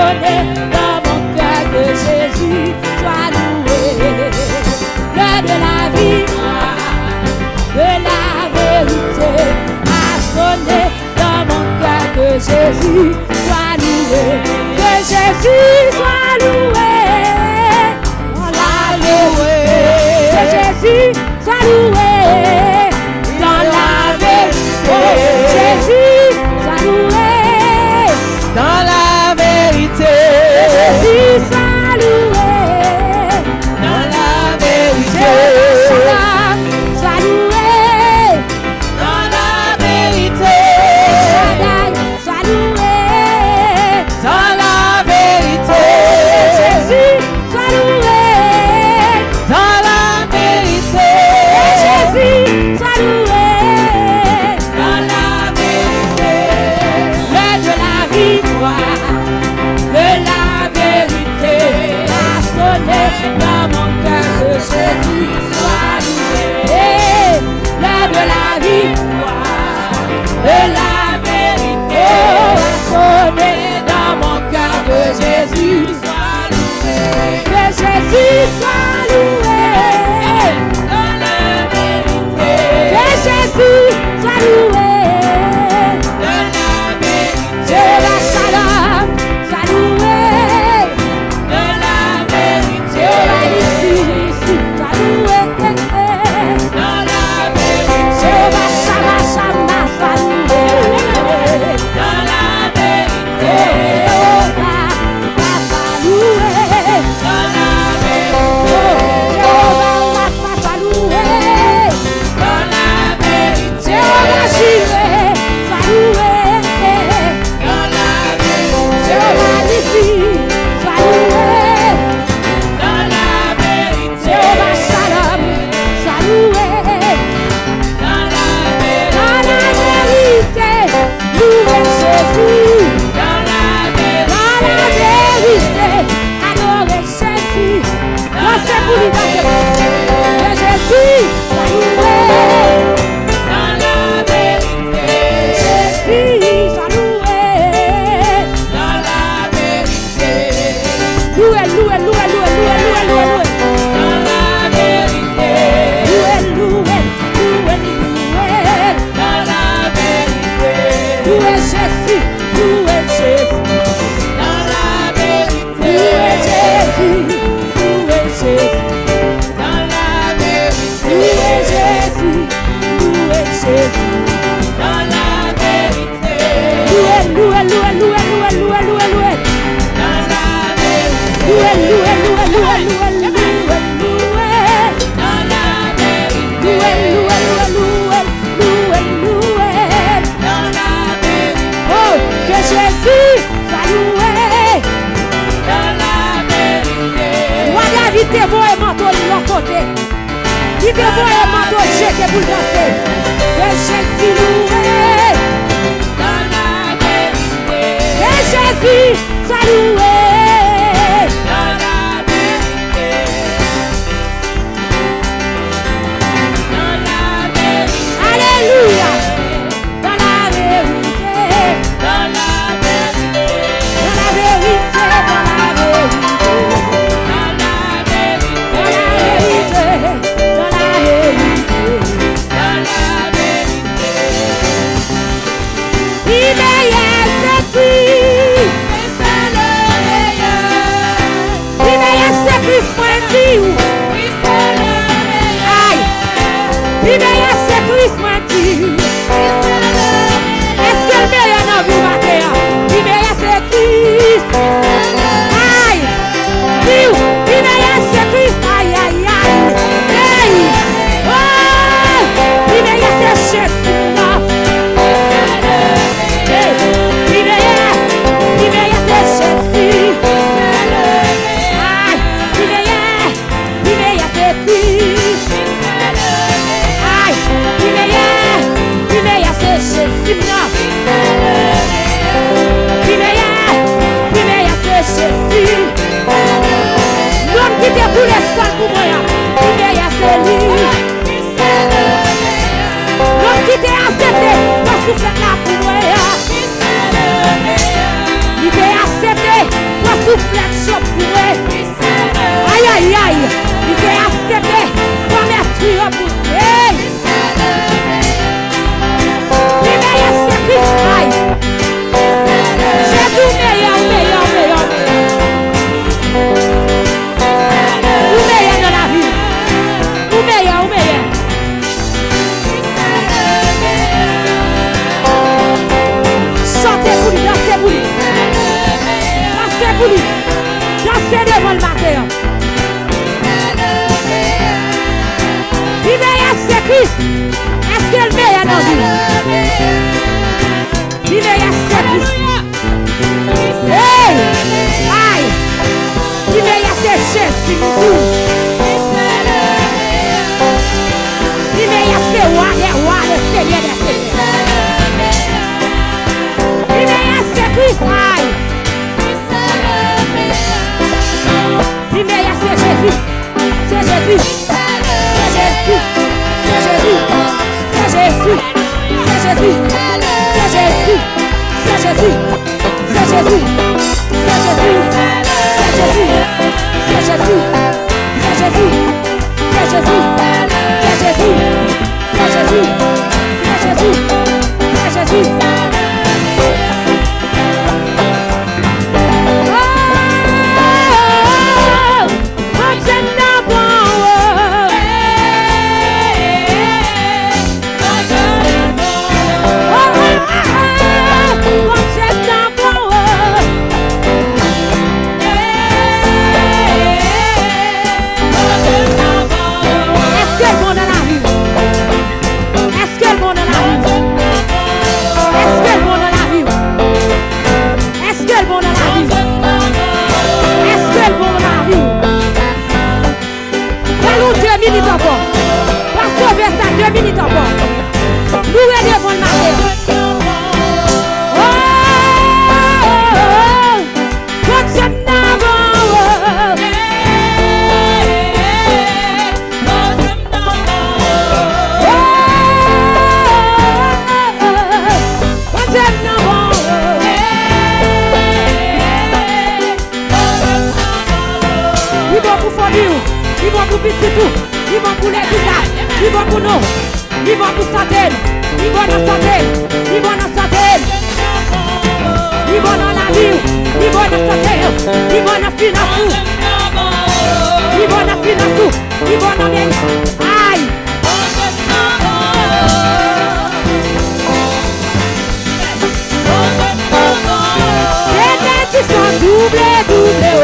sonner dans mon cœur que Jésus soit loué. L'heure de la victoire, de la vérité a sonné dans mon cœur que Jésus soit loué. Que Jésus soit loué. Dans la vérité. Que Jésus soit loué. Dans la vérité. Jésus soit loué. Dans la vérité. Jésus soit loué. Dans la vérité. Shalom soit loué. Dans la vérité. Shaddai soit loué. Dans la vérité. Jésus soit loué. Dans la vérité. Jésus soit loué. Dans la vérité. L'heure de la victoire, de la vérité a sonné dans mon cœur que Jésus soit loué. L'heure de la victoire, de la vérité a sonné dans mon cœur que Jésus soit loué. Que Jésus soit loué. Dans la vérité. Que Jésus soit loué. Dans la vérité. Jéhovah Shalom soit loué. Dans la vérité. Jéhovah Nissi soit loué. Dans la vérité. Jéhovah Shammah Shammah soit loué. Dans la vérité. Jéhovah Rapha loué. Dans la vérité. Jéhovah Rapha soit loué. Dans la vérité. Jéhovah Jireh soit loué. Dans la vérité. Jéhovah Nissi soit loué. Dans la vérité. Jéhovah Shalom soit loué. Dans la Dans la vérité. vérité, louez Jésus. Dans la Dans la vérité, adorez Jésus. Dansez pour lui, dansez pour lui. Que Jésus soit loué. Dans la vérité. Jésus soit loué. Dans la vérité. Louez, louez, louez, louez, louez, louez, louez, louez. Dans la vérité. Louez, louez, louez, louez. Dans la vérité. Louez Jésus, louez Jésus. Dans la vérité. Louez Jésus, louez Jésus. Dans la vérité. Louez Jésus, louez Jésus. Dans la vérité. Louez, louez, louez, louez, louez, louez, louez, louez. Dans la vérité. Louez, louez, louez, louez, louez, louez, louez. Dans la vérité. Louez, louez, louez, louez, louez, louez. Dans la vérité. Oh, que Jésus soit loué. Dans la vérité. Moi, David, te voit et manteau de l'autre côté. Il te voit et manteau de jeté pour danser. Que Jésus loué. Dans la vérité. Que Jésus soit loué. Dans la vérité. Dans la vérité. Alléluia. Dans la vérité. Dans la vérité. Dans la vérité. Dans la vérité. Dans la vérité. Dans la vérité. Dans la vérité. Dans la vérité. Il est Jésus. pour lui. Dansez devant le matin. Il meilleur c'est Christ. Est-ce que le meilleur dans vous? Il meilleur c'est Christ. Hey! Aïe! Il meilleur c'est chef, c'est nous. Il meilleur c'est roi, le Seigneur des Seigneurs. Il meilleur c'est Christ. Aïe! Il meilleur c'est Jésus. C'est Jésus. C'est Jésus. C'est Jésus. C'est Jésus. C'est Jésus. C'est Jésus. C'est Jésus. C'est Jésus. C'est Jésus. C'est Jésus. C'est Jésus. C'est Jésus. C'est Jésus. C'est Jésus. C'est Jésus. C'est Jésus. Minutes encore. Nous devons le matin. Il va pour famille, il va pour petit tout, il va pour les visages, il va pour nous. Il va pour santé, il va dans santé, il va dans santé, il va dans la vie, il va dans santé, il va dans finance, il va dans finance, il va dans bien. Aïe! Les qui sont doublés, doublés,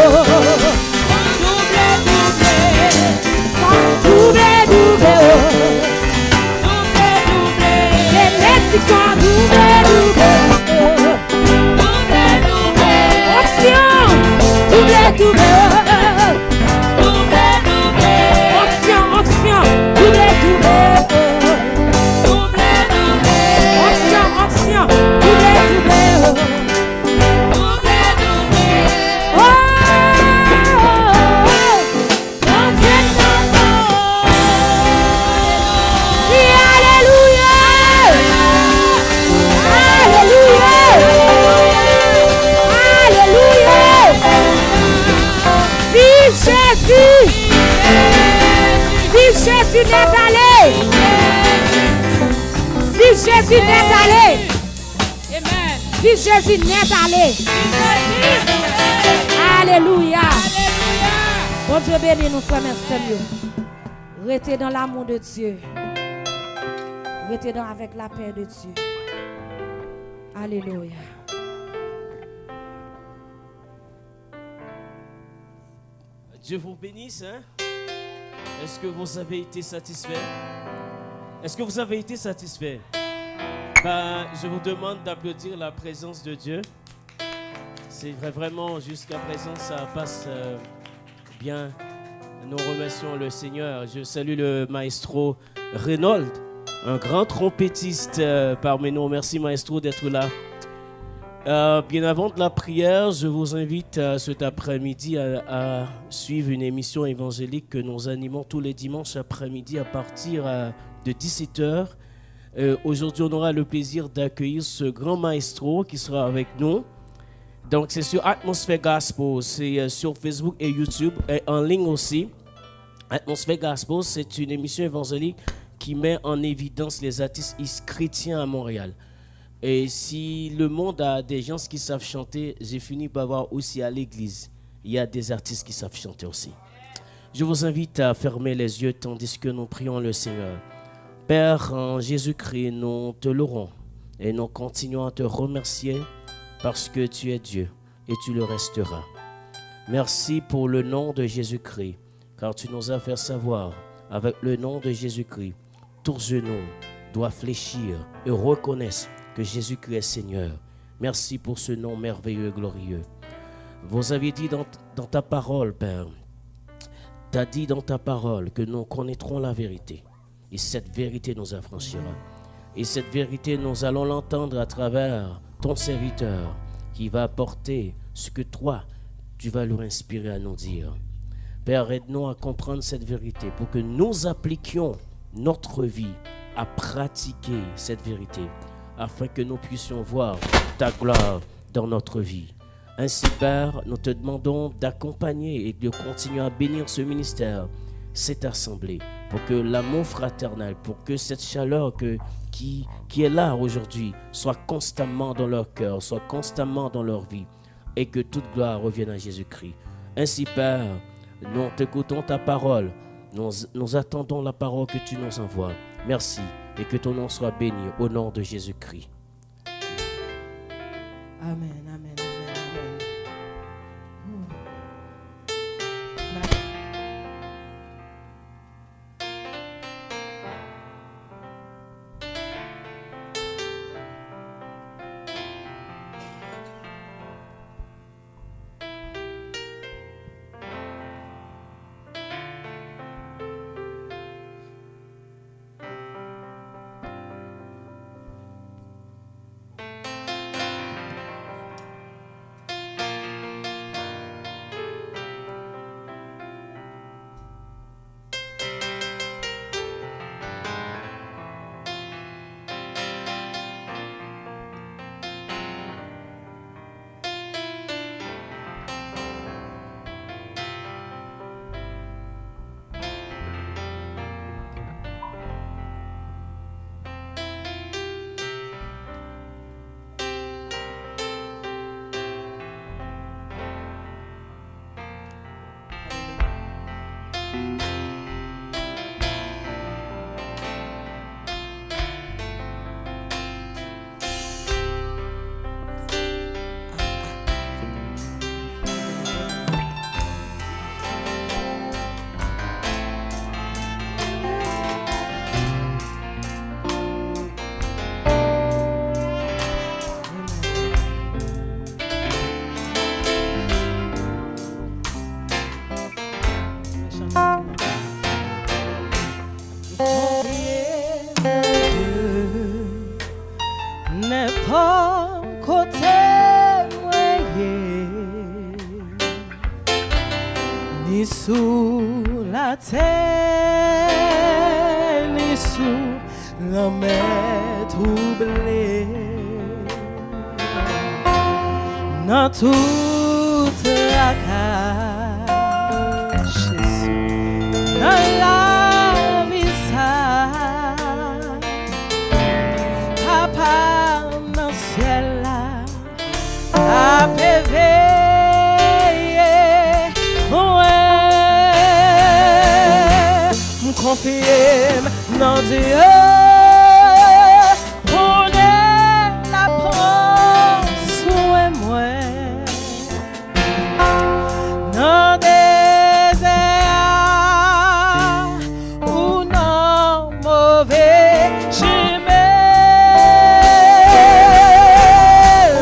doublés, doublés, qui sont doublés, Action, doublé, doublé. Action, action, doublé, doublé. Action, action, doublé, doublé. Jésus n'est allé. Si Jésus n'est allé. Amen. Si Jésus n'est allé. Alléluia. Bon Dieu béni nous frères et sœurs. Restez dans l'amour de Dieu. Restez dans avec la paix de Dieu. Alléluia. Dieu vous bénisse, hein? Est-ce que vous avez été satisfait? Est-ce que vous avez été satisfait? Je vous demande d'applaudir la présence de Dieu. C'est vraiment jusqu'à présent, ça passe bien. Nous remercions le Seigneur. Je salue le maestro Reynold, un grand trompettiste parmi nous. Merci maestro d'être là. Bien avant de la prière, je vous invite cet après-midi à suivre une émission évangélique que nous animons tous les dimanches après-midi à partir de 17h. Aujourd'hui, on aura le plaisir d'accueillir ce grand maestro qui sera avec nous. Donc, c'est sur Atmosphere Gospel, c'est sur Facebook et YouTube et en ligne aussi. Atmosphere Gospel, c'est une émission évangélique qui met en évidence les artistes chrétiens à Montréal. Et si le monde a des gens qui savent chanter, j'ai fini par voir aussi à l'église, il y a des artistes qui savent chanter aussi. Je vous invite à fermer les yeux tandis que nous prions le Seigneur. Père, en Jésus-Christ, nous te louons et nous continuons à te remercier parce que tu es Dieu et tu le resteras. Merci pour le nom de Jésus-Christ, car tu nous as fait savoir, avec le nom de Jésus-Christ, tous genoux doivent fléchir et reconnaissent que Jésus-Christ est Seigneur. Merci pour ce nom merveilleux et glorieux. Vous avez dit dans ta parole, Père, tu as dit dans ta parole que nous connaîtrons la vérité. Et cette vérité nous affranchira. Et cette vérité, nous allons l'entendre à travers ton serviteur qui va apporter ce que toi, tu vas leur inspirer à nous dire. Père, aide-nous à comprendre cette vérité pour que nous appliquions notre vie à pratiquer cette vérité afin que nous puissions voir ta gloire dans notre vie. Ainsi, Père, nous te demandons d'accompagner et de continuer à bénir ce ministère, cette assemblée, pour que l'amour fraternel, pour que cette chaleur qui est là aujourd'hui soit constamment dans leur cœur, soit constamment dans leur vie, et que toute gloire revienne à Jésus-Christ. Ainsi, Père, nous t'écoutons ta parole, nous attendons la parole que tu nous envoies. Merci, et que ton nom soit béni au nom de Jésus-Christ. Amen, amen, amen, amen. Ni sous la terre, ni sous la mer troublée, dans toute la cage, Jésus, dans la vie, ça, papa, dans le ciel, là, la paix. Confier dans Dieu, on est la pense et moi dans des désert ou non mauvais chemin,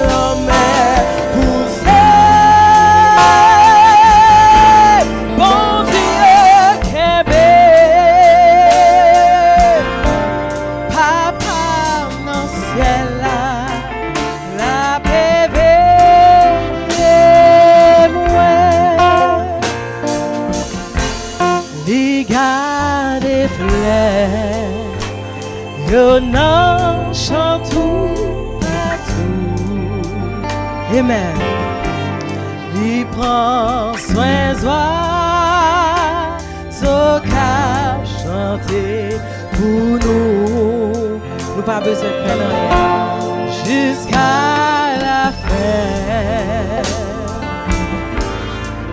l'homme est poussé, bon Dieu qui est non, chante tout partout. Amen. Il prend soin de soi, so qu'a chanter pour nous. Nous pas besoin de faire rien jusqu'à la fin.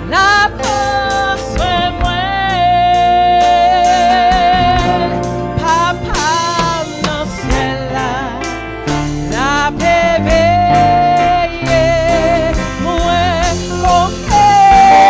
La prend soin de moi. Bébé, moi, mon frère.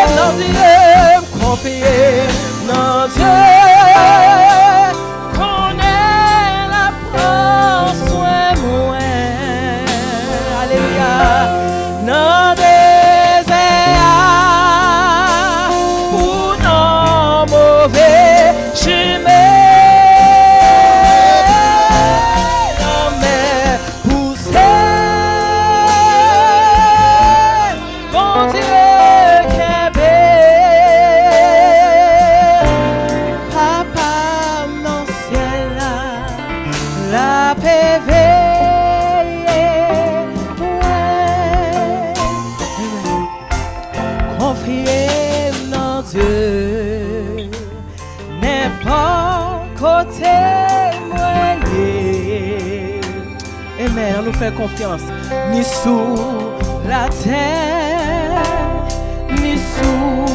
confier dans Dieu, n'est pas côté moyen. Amen, on nous fait confiance, ni sous la terre, ni sous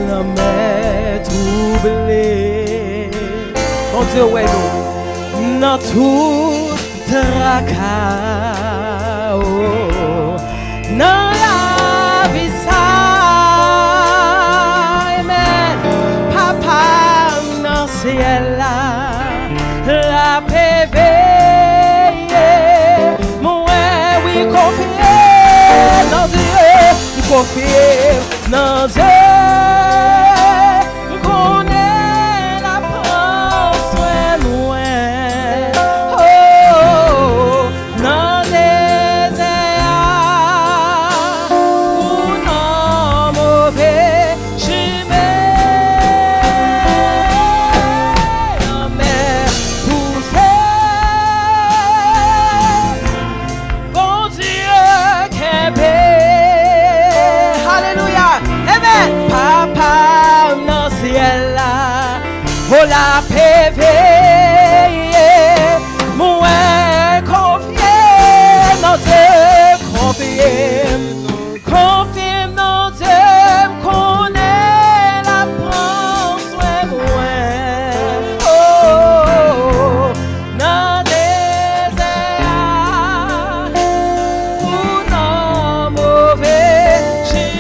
la mer troublée. Mon Dieu, ouais, nous, dans tout tracas, dans la vie, ça, amen. Papa, dans le ciel, la paix veille, moi, oui, confier dans Dieu, confier dans Dieu. La paix veille, moi confier dans Dieu, confier dans Dieu, connaît la prendre soin moi. Oh, dans des airs ou dans mauvais chemin.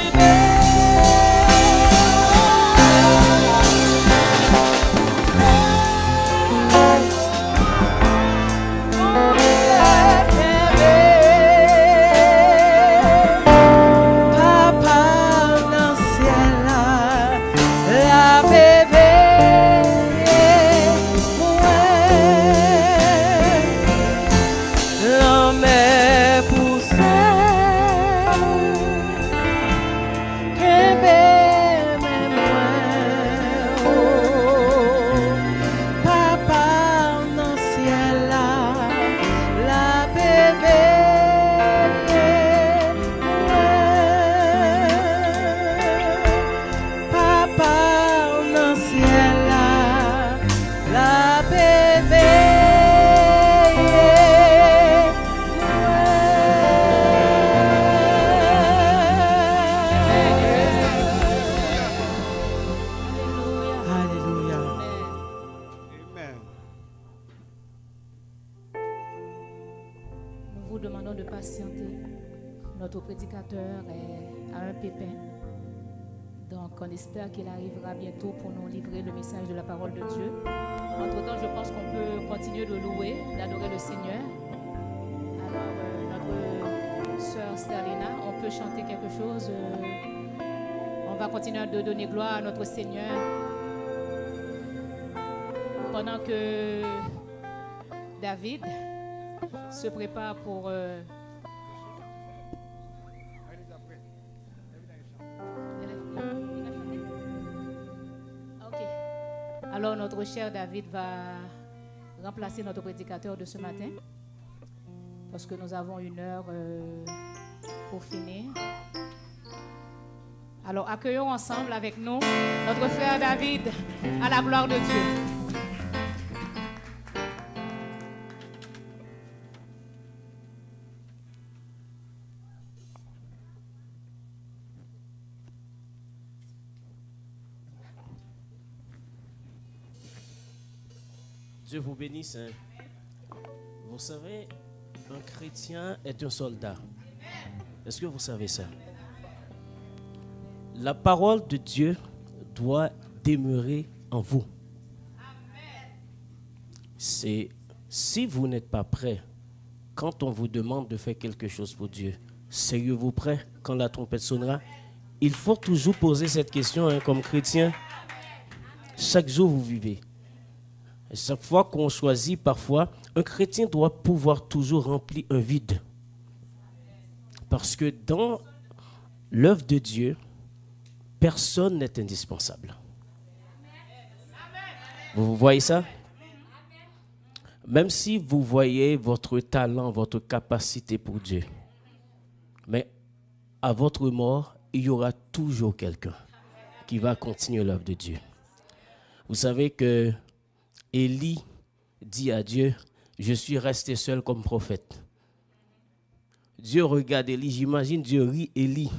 On espère qu'il arrivera bientôt pour nous livrer le message de la parole de Dieu. Entre-temps, je pense qu'on peut continuer de louer, d'adorer le Seigneur. Alors, notre sœur Sterlina, on peut chanter quelque chose. On va continuer de donner gloire à notre Seigneur. Pendant que David se prépare pour... Alors notre cher David va remplacer notre prédicateur de ce matin parce que nous avons 1 heure pour finir. Alors accueillons ensemble avec nous notre frère David à la gloire de Dieu. Dieu vous bénisse. Hein. Vous savez, un chrétien est un soldat. Est-ce que vous savez ça? La parole de Dieu doit demeurer en vous. C'est si vous n'êtes pas prêt, quand on vous demande de faire quelque chose pour Dieu, seriez-vous prêt quand la trompette sonnera? Il faut toujours poser cette question hein, comme chrétien. Chaque jour vous vivez. Et chaque fois qu'on choisit, parfois, un chrétien doit pouvoir toujours remplir un vide. Parce que dans l'œuvre de Dieu, personne n'est indispensable. Vous voyez ça? Même si vous voyez votre talent, votre capacité pour Dieu, mais à votre mort, il y aura toujours quelqu'un qui va continuer l'œuvre de Dieu. Vous savez que Élie dit à Dieu, je suis resté seul comme prophète. Dieu regarde Élie, j'imagine Dieu rit Élie.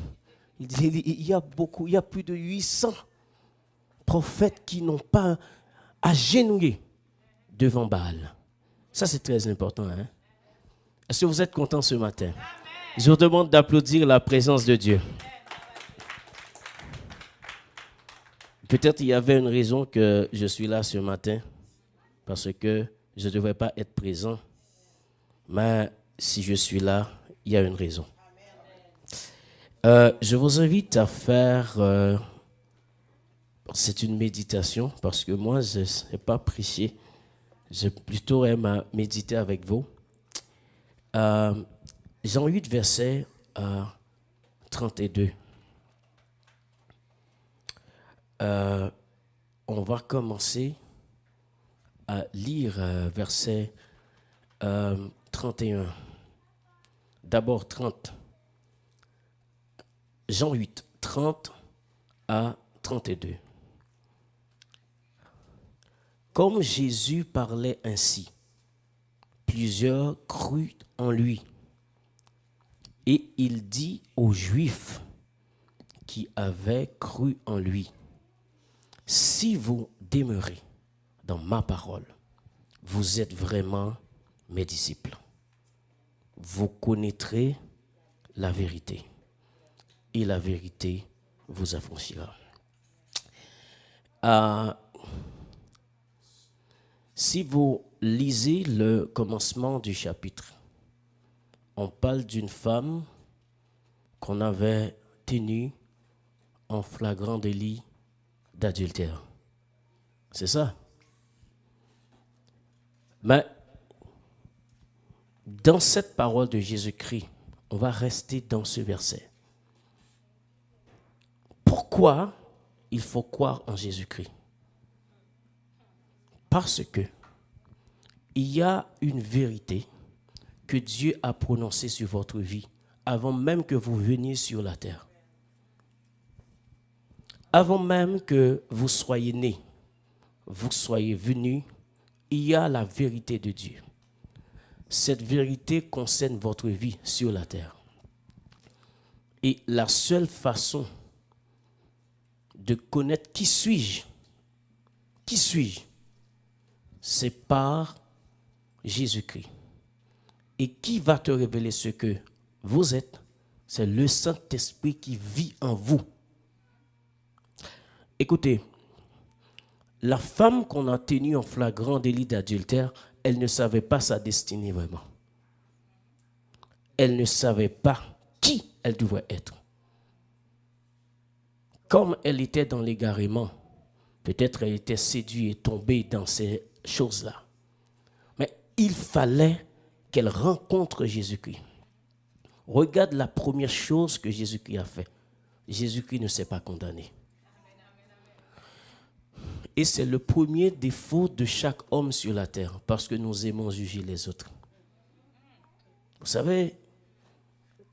Il dit, Élie, il y a plus de 800 prophètes qui n'ont pas agenouillé devant Baal. Ça, c'est très important. Hein? Est-ce que vous êtes contents ce matin? Je vous demande d'applaudir la présence de Dieu. Peut-être il y avait une raison que je suis là ce matin, parce que je ne devrais pas être présent. Mais si je suis là, il y a une raison. Je vous invite à faire... c'est une méditation, parce que moi, je ne sais pas prêcher. Je plutôt aime méditer avec vous. Jean 8, verset 32. On va commencer à lire verset 31. D'abord 30. Jean 8, 30 à 32. Comme Jésus parlait ainsi, plusieurs crurent en lui. Et il dit aux Juifs qui avaient cru en lui, si vous demeurez dans ma parole, vous êtes vraiment mes disciples. Vous connaîtrez la vérité et la vérité vous affranchira. Si vous lisez le commencement du chapitre, on parle d'une femme qu'on avait tenue en flagrant délit d'adultère. C'est ça. Mais dans cette parole de Jésus-Christ, on va rester dans ce verset. Pourquoi il faut croire en Jésus-Christ? Parce que il y a une vérité que Dieu a prononcée sur votre vie avant même que vous veniez sur la terre. Avant même que vous soyez nés, vous soyez venus, il y a la vérité de Dieu. Cette vérité concerne votre vie sur la terre. Et la seule façon de connaître qui suis-je, c'est par Jésus-Christ. Et qui va te révéler ce que vous êtes? C'est le Saint-Esprit qui vit en vous. Écoutez, la femme qu'on a tenue en flagrant délit d'adultère, elle ne savait pas sa destinée vraiment. Elle ne savait pas qui elle devait être. Comme elle était dans l'égarement, peut-être elle était séduite et tombée dans ces choses-là. Mais il fallait qu'elle rencontre Jésus-Christ. Regarde la première chose que Jésus-Christ a fait. Jésus-Christ ne s'est pas condamné. Et c'est le premier défaut de chaque homme sur la terre, parce que nous aimons juger les autres. Vous savez,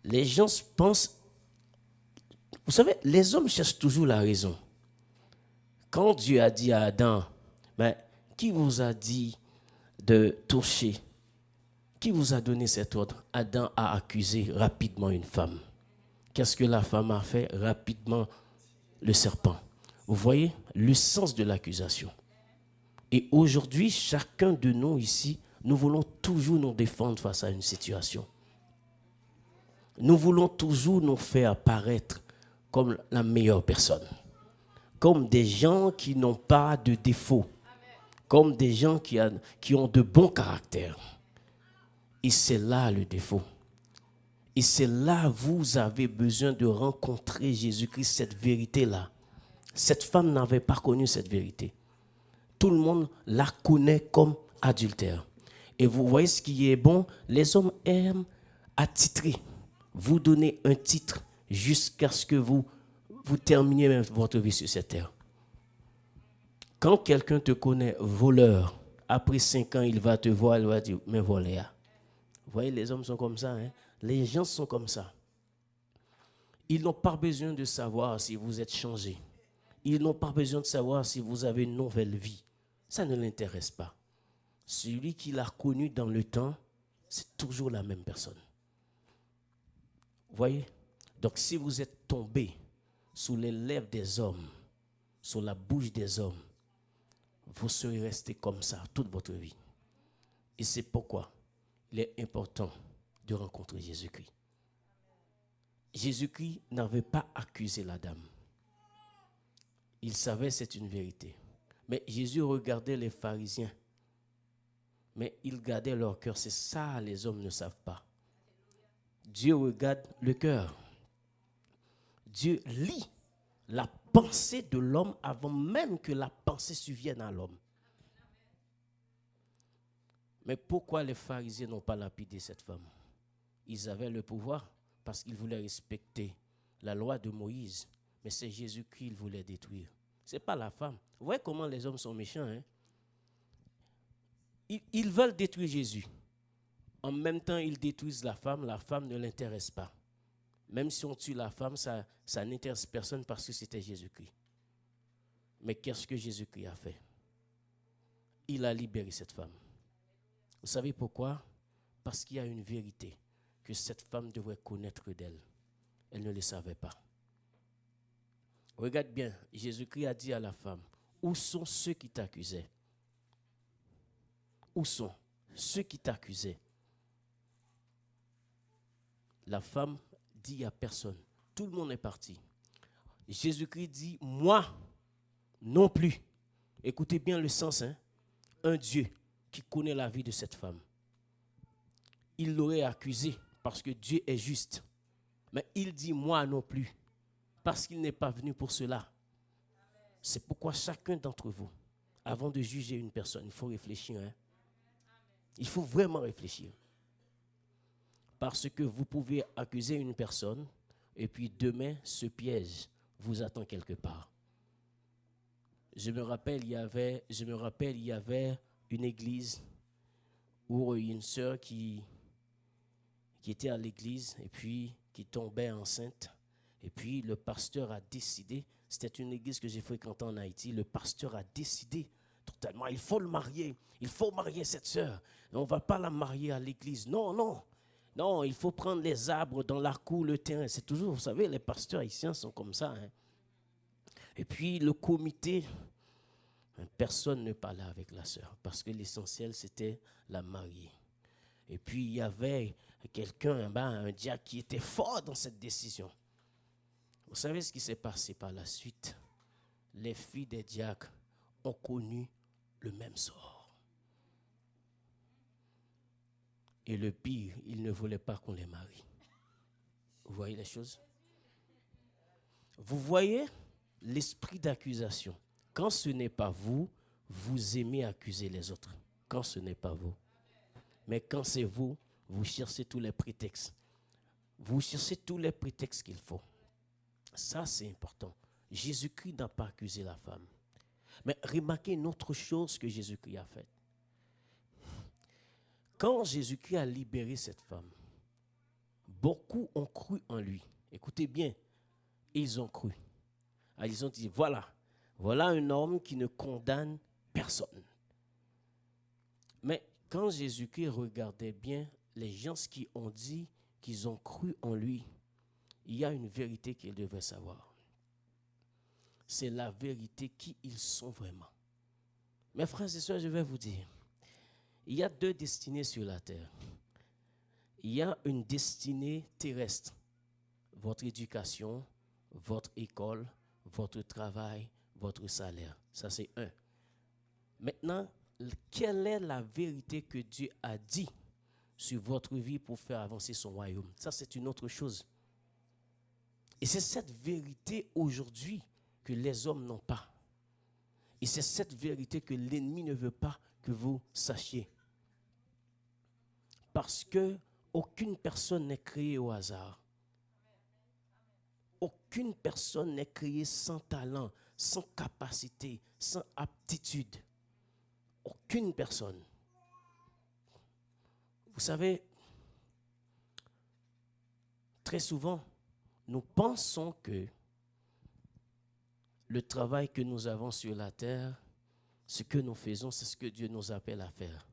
les gens pensent... Vous savez, les hommes cherchent toujours la raison. Quand Dieu a dit à Adam, mais qui vous a dit de toucher? Qui vous a donné cet ordre? Adam a accusé rapidement une femme. Qu'est-ce que la femme a fait? Rapidement, le serpent. Vous voyez le sens de l'accusation. Et aujourd'hui, chacun de nous ici, nous voulons toujours nous défendre face à une situation. Nous voulons toujours nous faire apparaître comme la meilleure personne. Comme des gens qui n'ont pas de défauts. Comme des gens qui ont de bons caractères. Et c'est là le défaut. Et c'est là vous avez besoin de rencontrer Jésus-Christ, cette vérité-là. Cette femme n'avait pas connu cette vérité. Tout le monde la connaît comme adultère. Et vous voyez ce qui est bon, les hommes aiment attitrer. Vous donnez un titre jusqu'à ce que vous terminiez même votre vie sur cette terre. Quand quelqu'un te connaît voleur, après 5 ans, il va te voir, il va dire, mais voleur. Vous voyez, les hommes sont comme ça. Hein? Les gens sont comme ça. Ils n'ont pas besoin de savoir si vous êtes changé. Ils n'ont pas besoin de savoir si vous avez une nouvelle vie. Ça ne l'intéresse pas. Celui qui l'a connu dans le temps, c'est toujours la même personne. Vous voyez? Donc si vous êtes tombé sous les lèvres des hommes, sur la bouche des hommes, vous serez resté comme ça toute votre vie. Et c'est pourquoi il est important de rencontrer Jésus-Christ. Jésus-Christ n'avait pas accusé la dame. Il savait c'est une vérité. Mais Jésus regardait les pharisiens. Mais ils gardaient leur cœur. C'est ça, les hommes ne savent pas. Dieu regarde le cœur. Dieu lit la pensée de l'homme avant même que la pensée survienne à l'homme. Mais pourquoi les pharisiens n'ont pas lapidé cette femme? Ils avaient le pouvoir parce qu'ils voulaient respecter la loi de Moïse. Mais c'est Jésus-Christ qu'ils voulaient détruire. Ce n'est pas la femme. Vous voyez comment les hommes sont méchants, hein? Ils veulent détruire Jésus. En même temps, ils détruisent la femme ne l'intéresse pas. Même si on tue la femme, ça n'intéresse personne parce que c'était Jésus-Christ. Mais qu'est-ce que Jésus-Christ a fait? Il a libéré cette femme. Vous savez pourquoi? Parce qu'il y a une vérité que cette femme devrait connaître d'elle. Elle ne le savait pas. Regarde bien, Jésus-Christ a dit à la femme, où sont ceux qui t'accusaient? Où sont ceux qui t'accusaient? La femme dit à personne. Tout le monde est parti. Jésus-Christ dit, moi non plus. Écoutez bien le sens, hein? Un Dieu qui connaît la vie de cette femme. Il l'aurait accusé parce que Dieu est juste. Mais il dit, moi non plus. Parce qu'il n'est pas venu pour cela. C'est pourquoi chacun d'entre vous, avant de juger une personne, il faut réfléchir, hein? Il faut vraiment réfléchir. Parce que vous pouvez accuser une personne et puis demain, ce piège vous attend quelque part. Je me rappelle, il y avait une église où une sœur qui était à l'église et puis qui tombait enceinte. Et puis le pasteur a décidé, c'était une église que j'ai fréquentée en Haïti, le pasteur a décidé totalement, il faut marier cette sœur. On ne va pas la marier à l'église. Non, il faut prendre les arbres dans la cour, le terrain. C'est toujours, vous savez, les pasteurs haïtiens sont comme ça, hein. Et puis le comité, personne ne parlait avec la sœur parce que l'essentiel c'était la marier. Et puis il y avait quelqu'un, un diacre qui était fort dans cette décision. Vous savez ce qui s'est passé par la suite? Les filles des diacres ont connu le même sort. Et le pire, ils ne voulaient pas qu'on les marie. Vous voyez les choses? Vous voyez l'esprit d'accusation. Quand ce n'est pas vous, vous aimez accuser les autres. Quand ce n'est pas vous. Mais quand c'est vous, vous cherchez tous les prétextes. Vous cherchez tous les prétextes qu'il faut. Ça, c'est important. Jésus-Christ n'a pas accusé la femme. Mais remarquez une autre chose que Jésus-Christ a faite. Quand Jésus-Christ a libéré cette femme, beaucoup ont cru en lui. Écoutez bien, ils ont cru. Alors, ils ont dit, voilà un homme qui ne condamne personne. Mais quand Jésus-Christ regardait bien les gens qui ont dit qu'ils ont cru en lui, il y a une vérité qu'ils devaient savoir. C'est la vérité qui ils sont vraiment. Mes frères et sœurs, je vais vous dire, il y a deux destinées sur la terre. Il y a une destinée terrestre, votre éducation, votre école, votre travail, votre salaire. Ça, c'est un. Maintenant, quelle est la vérité que Dieu a dit sur votre vie pour faire avancer son royaume? Ça, c'est une autre chose. Et c'est cette vérité aujourd'hui que les hommes n'ont pas. Et c'est cette vérité que l'ennemi ne veut pas que vous sachiez. Parce que aucune personne n'est créée au hasard. Aucune personne n'est créée sans talent, sans capacité, sans aptitude. Aucune personne. Vous savez, très souvent, nous pensons que le travail que nous avons sur la terre, ce que nous faisons, c'est ce que Dieu nous appelle à faire.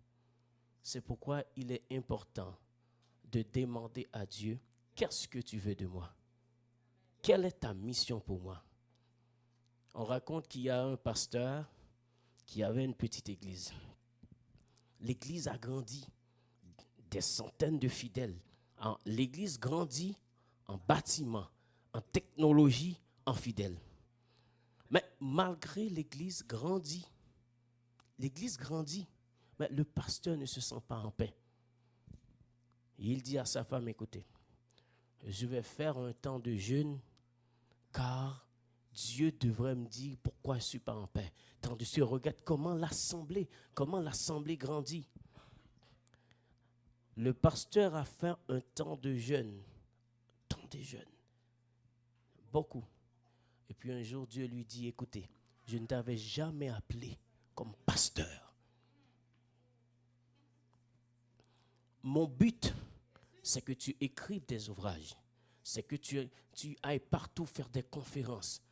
C'est pourquoi il est important de demander à Dieu, qu'est-ce que tu veux de moi? Quelle est ta mission pour moi? On raconte qu'il y a un pasteur qui avait une petite église. L'église a grandi, des centaines de fidèles. L'église grandit en bâtiment, en technologie, en fidèles. Mais malgré l'église grandit, mais le pasteur ne se sent pas en paix. Il dit à sa femme, écoutez, je vais faire un temps de jeûne car Dieu devrait me dire pourquoi je ne suis pas en paix. Tandis que regarde comment l'assemblée grandit. Le pasteur a fait un temps de jeûne. Beaucoup. Et puis un jour, Dieu lui dit, écoutez, je ne t'avais jamais appelé comme pasteur. Mon but, c'est que tu écrives des ouvrages. C'est que tu ailles partout faire des conférences,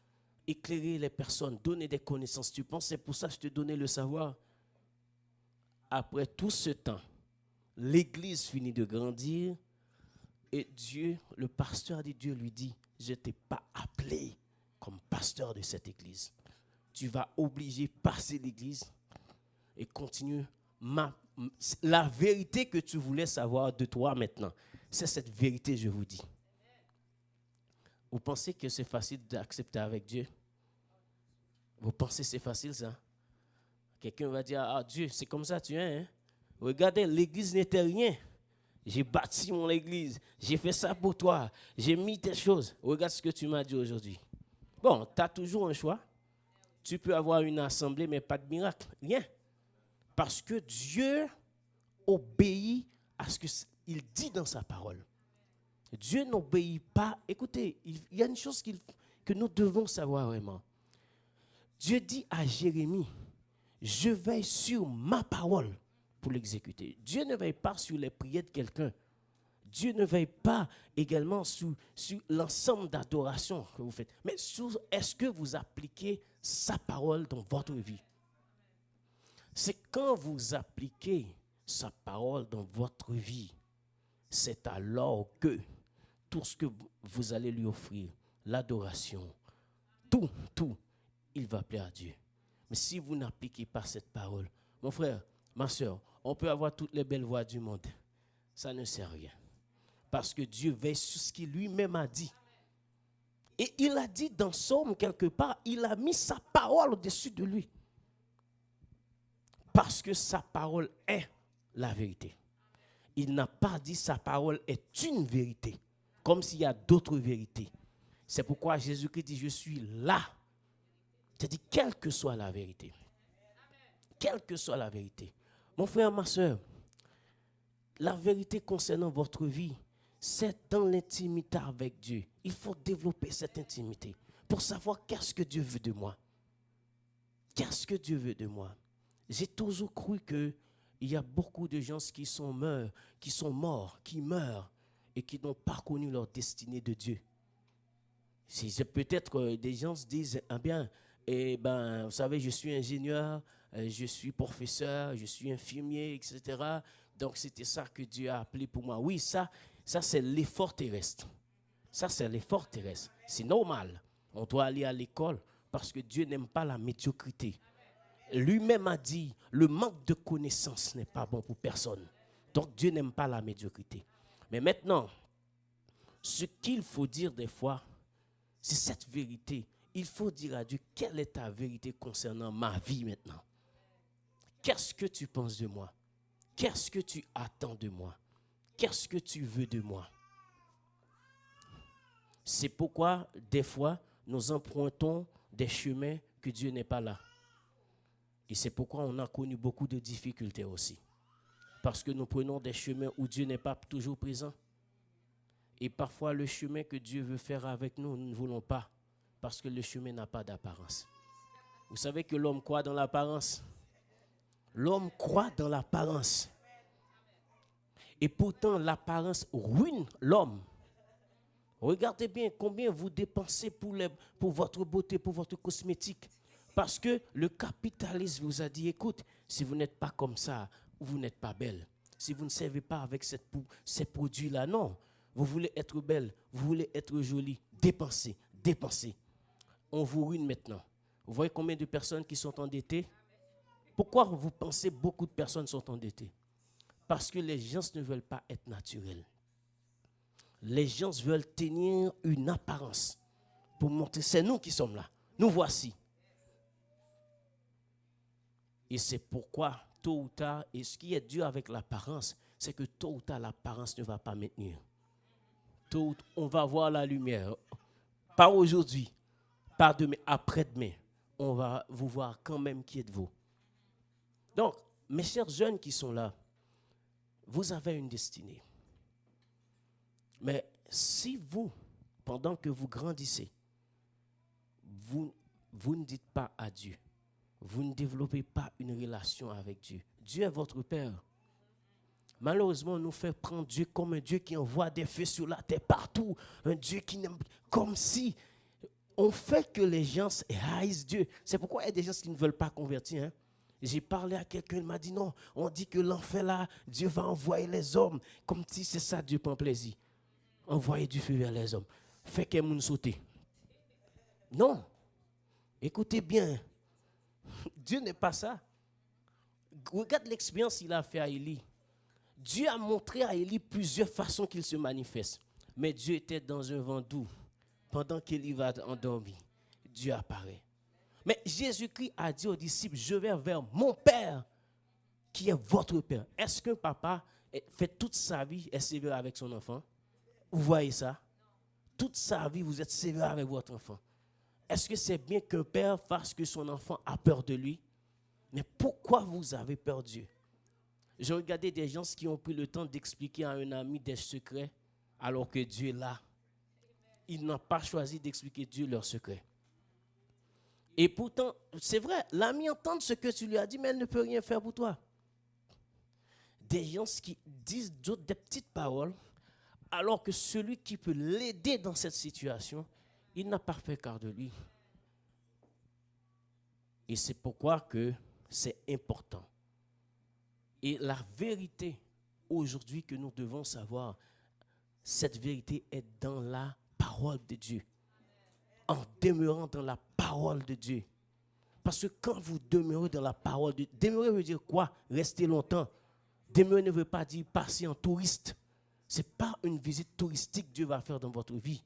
éclairer les personnes, donner des connaissances. Tu penses, c'est pour ça que je te donnais le savoir. Après tout ce temps, l'église finit de grandir et Dieu, le pasteur de Dieu lui dit, je ne t'ai pas appelé comme pasteur de cette église. Tu vas obliger de passer l'église et continuer. La vérité que tu voulais savoir de toi maintenant, c'est cette vérité, je vous dis. Vous pensez que c'est facile d'accepter avec Dieu? Vous pensez que c'est facile ça? Quelqu'un va dire, ah Dieu, c'est comme ça tu es. Hein? Regardez, l'église n'était rien. J'ai bâti mon église. J'ai fait ça pour toi. J'ai mis tes choses. Regarde ce que tu m'as dit aujourd'hui. Bon, tu as toujours un choix. Tu peux avoir une assemblée, mais pas de miracle. Rien. Parce que Dieu obéit à ce qu'il dit dans sa parole. Dieu n'obéit pas. Écoutez, il y a une chose que nous devons savoir vraiment. Dieu dit à Jérémie, je veille sur ma parole pour l'exécuter. Dieu ne veille pas sur les prières de quelqu'un. Dieu ne veille pas également sur l'ensemble d'adoration que vous faites. Mais est-ce que vous appliquez sa parole dans votre vie? C'est quand vous appliquez sa parole dans votre vie, c'est alors que tout ce que vous allez lui offrir, l'adoration, tout, il va plaire à Dieu. Mais si vous n'appliquez pas cette parole, mon frère, ma soeur, on peut avoir toutes les belles voix du monde. Ça ne sert à rien. Parce que Dieu veille sur ce qu'il lui-même a dit. Et il a dit dans Somme quelque part, il a mis sa parole au-dessus de lui. Parce que sa parole est la vérité. Il n'a pas dit sa parole est une vérité. Comme s'il y a d'autres vérités. C'est pourquoi Jésus-Christ dit, je suis là. C'est-à-dire, quelle que soit la vérité. Quelle que soit la vérité. Mon frère, ma soeur, la vérité concernant votre vie, c'est dans l'intimité avec Dieu. Il faut développer cette intimité pour savoir qu'est-ce que Dieu veut de moi. Qu'est-ce que Dieu veut de moi? J'ai toujours cru qu'il y a beaucoup de gens qui sont morts, qui meurent et qui n'ont pas connu leur destinée de Dieu. C'est peut-être des gens se disent, ah bien, vous savez, je suis ingénieur, je suis professeur, je suis infirmier, etc. Donc, c'était ça que Dieu a appelé pour moi. Oui, ça c'est l'effort terrestre. Ça, c'est l'effort terrestre. C'est normal. On doit aller à l'école parce que Dieu n'aime pas la médiocrité. Lui-même a dit, le manque de connaissance n'est pas bon pour personne. Donc, Dieu n'aime pas la médiocrité. Mais maintenant, ce qu'il faut dire des fois, c'est cette vérité. Il faut dire à Dieu, quelle est ta vérité concernant ma vie maintenant? Qu'est-ce que tu penses de moi? Qu'est-ce que tu attends de moi? Qu'est-ce que tu veux de moi? C'est pourquoi, des fois, nous empruntons des chemins que Dieu n'est pas là. Et c'est pourquoi on a connu beaucoup de difficultés aussi. Parce que nous prenons des chemins où Dieu n'est pas toujours présent. Et parfois, le chemin que Dieu veut faire avec nous, nous ne voulons pas. Parce que le chemin n'a pas d'apparence. Vous savez que l'homme croit dans l'apparence. L'homme croit dans l'apparence. Et pourtant, l'apparence ruine l'homme. Regardez bien combien vous dépensez pour votre beauté, pour votre cosmétique. Parce que le capitaliste vous a dit, écoute, si vous n'êtes pas comme ça, vous n'êtes pas belle. Si vous ne servez pas avec ces produits-là, non. Vous voulez être belle, vous voulez être jolie. Dépensez, dépensez. On vous ruine maintenant. Vous voyez combien de personnes qui sont endettées? Pourquoi vous pensez beaucoup de personnes sont endettées? Parce que les gens ne veulent pas être naturels. Les gens veulent tenir une apparence pour montrer, c'est nous qui sommes là. Nous voici. Et c'est pourquoi, tôt ou tard, et ce qui est dur avec l'apparence, c'est que tôt ou tard, l'apparence ne va pas maintenir. Tôt, on va voir la lumière. Pas aujourd'hui, pas demain, après-demain. On va vous voir quand même qui êtes-vous. Donc, mes chers jeunes qui sont là, vous avez une destinée. Mais si vous, pendant que vous grandissez, vous ne dites pas à Dieu, vous ne développez pas une relation avec Dieu, Dieu est votre Père. Malheureusement, on nous fait prendre Dieu comme un Dieu qui envoie des feux sur la terre partout, un Dieu qui n'aime, comme si on fait que les gens haïssent Dieu. C'est pourquoi il y a des gens qui ne veulent pas convertir. Hein? J'ai parlé à quelqu'un, il m'a dit non, on dit que l'enfer là, Dieu va envoyer les hommes, comme si c'est ça, Dieu prend plaisir. Envoyer du feu vers les hommes. Fait qu'ils moun sauter. Non. Écoutez bien. Dieu n'est pas ça. Regarde l'expérience qu'il a fait à Élie. Dieu a montré à Élie plusieurs façons qu'il se manifeste. Mais Dieu était dans un vent doux. Pendant qu'Élie va endormir, Dieu apparaît. Mais Jésus-Christ a dit aux disciples, je vais vers mon Père, qui est votre Père. Est-ce qu'un papa fait toute sa vie est sévère avec son enfant? Vous voyez ça? Toute sa vie, vous êtes sévère avec votre enfant. Est-ce que c'est bien qu'un père fasse que son enfant a peur de lui? Mais pourquoi vous avez peur de Dieu? J'ai regardé des gens qui ont pris le temps d'expliquer à un ami des secrets, alors que Dieu est là. Il n'a pas choisi d'expliquer Dieu leurs secrets. Et pourtant, c'est vrai, l'ami entend ce que tu lui as dit, mais elle ne peut rien faire pour toi. Des gens qui disent des petites paroles, alors que celui qui peut l'aider dans cette situation, il n'a pas fait quart de lui. Et c'est pourquoi que c'est important. Et la vérité, aujourd'hui, que nous devons savoir, cette vérité est dans la parole de Dieu. En demeurant dans la parole de Dieu. Parce que quand vous demeurez dans la parole de Dieu, demeurer veut dire quoi? Rester longtemps. Demeurer ne veut pas dire passer en touriste. Ce n'est pas une visite touristique que Dieu va faire dans votre vie.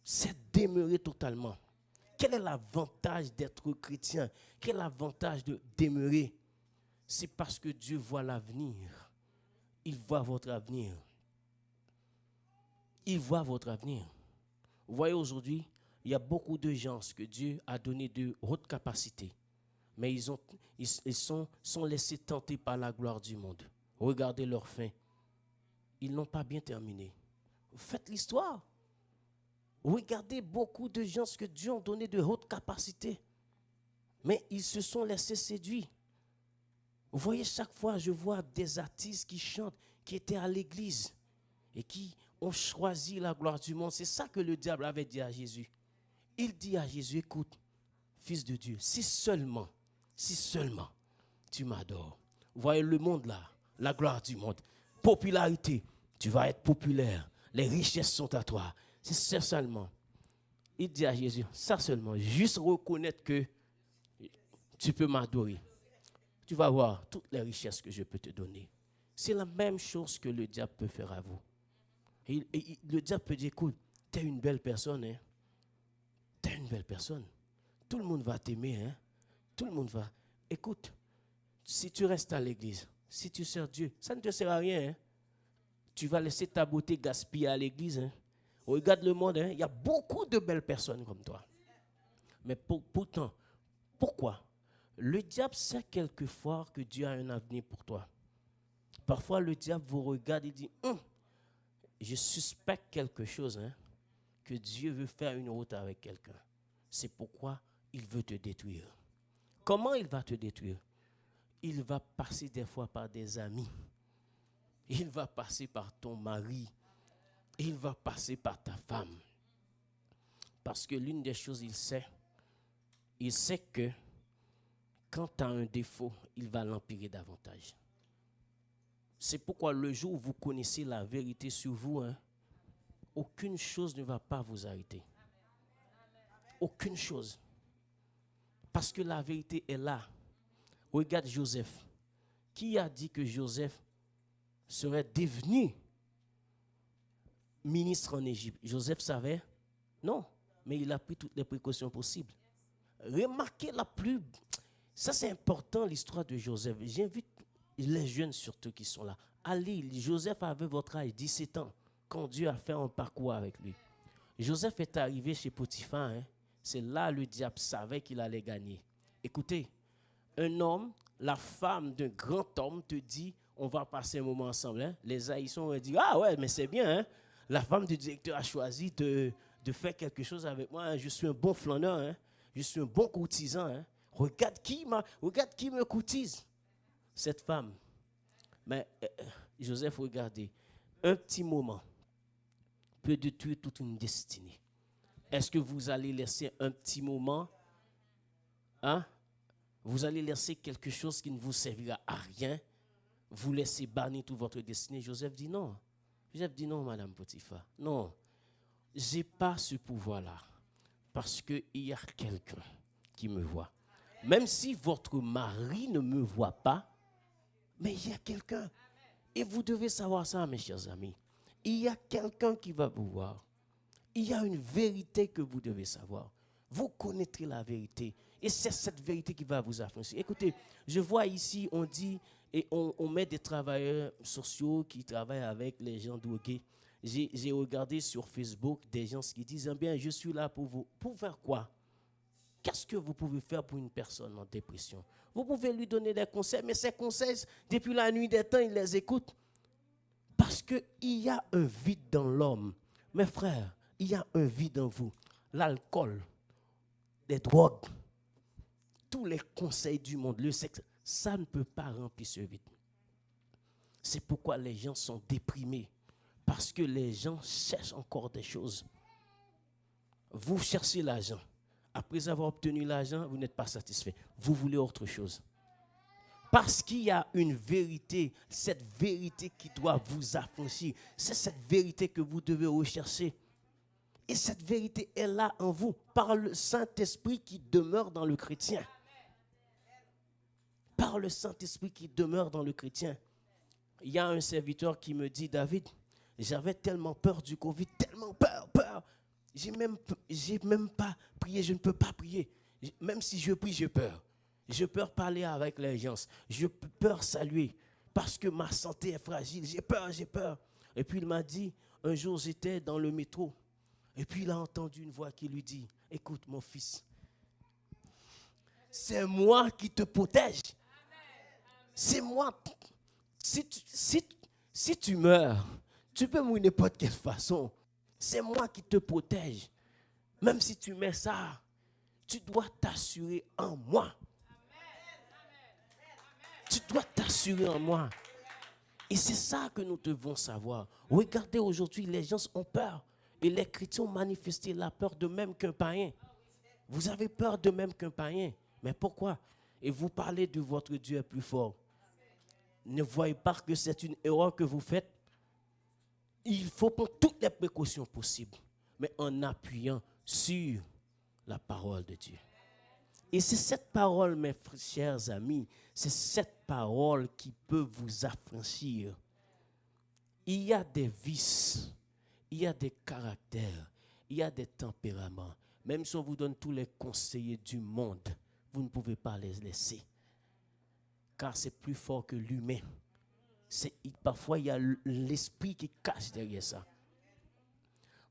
C'est demeurer totalement. Quel est l'avantage d'être chrétien? Quel est l'avantage de demeurer? C'est parce que Dieu voit l'avenir. Il voit votre avenir. Il voit votre avenir. Vous voyez aujourd'hui, il y a beaucoup de gens que Dieu a donné de hautes capacités. Mais ils sont laissés tenter par la gloire du monde. Regardez leur fin. Ils n'ont pas bien terminé. Faites l'histoire. Regardez beaucoup de gens que Dieu a donné de hautes capacités. Mais ils se sont laissés séduire. Vous voyez, chaque fois, je vois des artistes qui chantent, qui étaient à l'église et qui ont choisi la gloire du monde. C'est ça que le diable avait dit à Jésus. Il dit à Jésus, écoute, fils de Dieu, si seulement tu m'adores. Vous voyez le monde là, la gloire du monde. Popularité, tu vas être populaire. Les richesses sont à toi. C'est ça seulement. Il dit à Jésus, ça seulement, juste reconnaître que tu peux m'adorer. Tu vas voir toutes les richesses que je peux te donner. C'est la même chose que le diable peut faire à vous. Et le diable peut dire, écoute, tu es une belle personne. Hein? Tu es une belle personne. Tout le monde va t'aimer. Hein? Tout le monde va. Écoute, si tu restes à l'église, si tu sers Dieu, ça ne te sert à rien. Hein? Tu vas laisser ta beauté gaspiller à l'église. Hein? Regarde le monde. Hein? Il y a beaucoup de belles personnes comme toi. Mais pourtant, pourquoi? Le diable sait quelquefois que Dieu a un avenir pour toi. Parfois, le diable vous regarde et dit, je suspecte quelque chose, hein, que Dieu veut faire une route avec quelqu'un. C'est pourquoi il veut te détruire. Comment il va te détruire? Il va passer des fois par des amis. Il va passer par ton mari. il va passer par ta femme. Parce que l'une des choses, il sait que quand tu as un défaut, il va l'empirer davantage. C'est pourquoi le jour où vous connaissez la vérité sur vous, hein, aucune chose ne va pas vous arrêter. Aucune chose. Parce que la vérité est là. Regarde Joseph. Qui a dit que Joseph serait devenu ministre en Égypte? Joseph savait? Non. Mais il a pris toutes les précautions possibles. Remarquez ça c'est important, l'histoire de Joseph. J'invite les jeunes surtout qui sont là. Allez, Joseph avait votre âge, 17 ans, quand Dieu a fait un parcours avec lui. Joseph est arrivé chez Potiphar. Hein. C'est là le diable savait qu'il allait gagner. Écoutez, un homme, la femme d'un grand homme te dit, on va passer un moment ensemble. Hein. Les Haïtiens ont dit, ah ouais, mais c'est bien. Hein. La femme du directeur a choisi de faire quelque chose avec moi. Hein. Je suis un bon flâneur. Hein. Je suis un bon courtisan. Hein. Regarde qui me courtise. Cette femme. Mais Joseph, regardez. Un petit moment peut détruire toute une destinée. Est-ce que vous allez laisser un petit moment? Hein? Vous allez laisser quelque chose qui ne vous servira à rien? Vous laissez bannir toute votre destinée? Joseph dit non. Joseph dit non, Madame Potiphar. Non. Je n'ai pas ce pouvoir-là. Parce qu'il y a quelqu'un qui me voit. Même si votre mari ne me voit pas, mais il y a quelqu'un. Et vous devez savoir ça, mes chers amis. Il y a quelqu'un qui va vous voir. Il y a une vérité que vous devez savoir. Vous connaîtrez la vérité. Et c'est cette vérité qui va vous affranchir. Écoutez, je vois ici, on dit, et on met des travailleurs sociaux qui travaillent avec les gens drogués. J'ai regardé sur Facebook des gens qui disent, eh bien, je suis là pour vous. Pour faire quoi? Qu'est-ce que vous pouvez faire pour une personne en dépression? Vous pouvez lui donner des conseils, mais ces conseils, depuis la nuit des temps, il les écoute. Parce qu'il y a un vide dans l'homme. Mes frères, il y a un vide en vous. L'alcool, les drogues, tous les conseils du monde, le sexe, ça ne peut pas remplir ce vide. C'est pourquoi les gens sont déprimés. Parce que les gens cherchent encore des choses. Vous cherchez l'argent. Après avoir obtenu l'argent, vous n'êtes pas satisfait. Vous voulez autre chose. Parce qu'il y a une vérité, cette vérité qui doit vous affranchir. C'est cette vérité que vous devez rechercher. Et cette vérité est là en vous, par le Saint-Esprit qui demeure dans le chrétien. Par le Saint-Esprit qui demeure dans le chrétien. Il y a un serviteur qui me dit, David, j'avais tellement peur du Covid, tellement peur. J'ai même pas prié, je ne peux pas prier. Même si je prie, j'ai peur. J'ai peur de parler avec les gens. J'ai peur de saluer parce que ma santé est fragile. J'ai peur. Et puis il m'a dit, un jour j'étais dans le métro. Et puis il a entendu une voix qui lui dit, écoute mon fils, c'est moi qui te protège. C'est moi. Si tu meurs, tu peux mourir de n'importe quelle façon. C'est moi qui te protège. Même si tu mets ça, tu dois t'assurer en moi. Tu dois t'assurer en moi. Et c'est ça que nous devons savoir. Regardez aujourd'hui, les gens ont peur. Et les chrétiens ont manifesté la peur de même qu'un païen. Vous avez peur de même qu'un païen. Mais pourquoi? Et vous parlez de votre Dieu est plus fort. Ne voyez pas que c'est une erreur que vous faites. Il faut prendre toutes les précautions possibles, mais en appuyant sur la parole de Dieu. Et c'est cette parole, mes chers amis, c'est cette parole qui peut vous affranchir. Il y a des vices, il y a des caractères, il y a des tempéraments. Même si on vous donne tous les conseillers du monde, vous ne pouvez pas les laisser. Car c'est plus fort que l'humain. Parfois, il y a l'esprit qui cache derrière ça.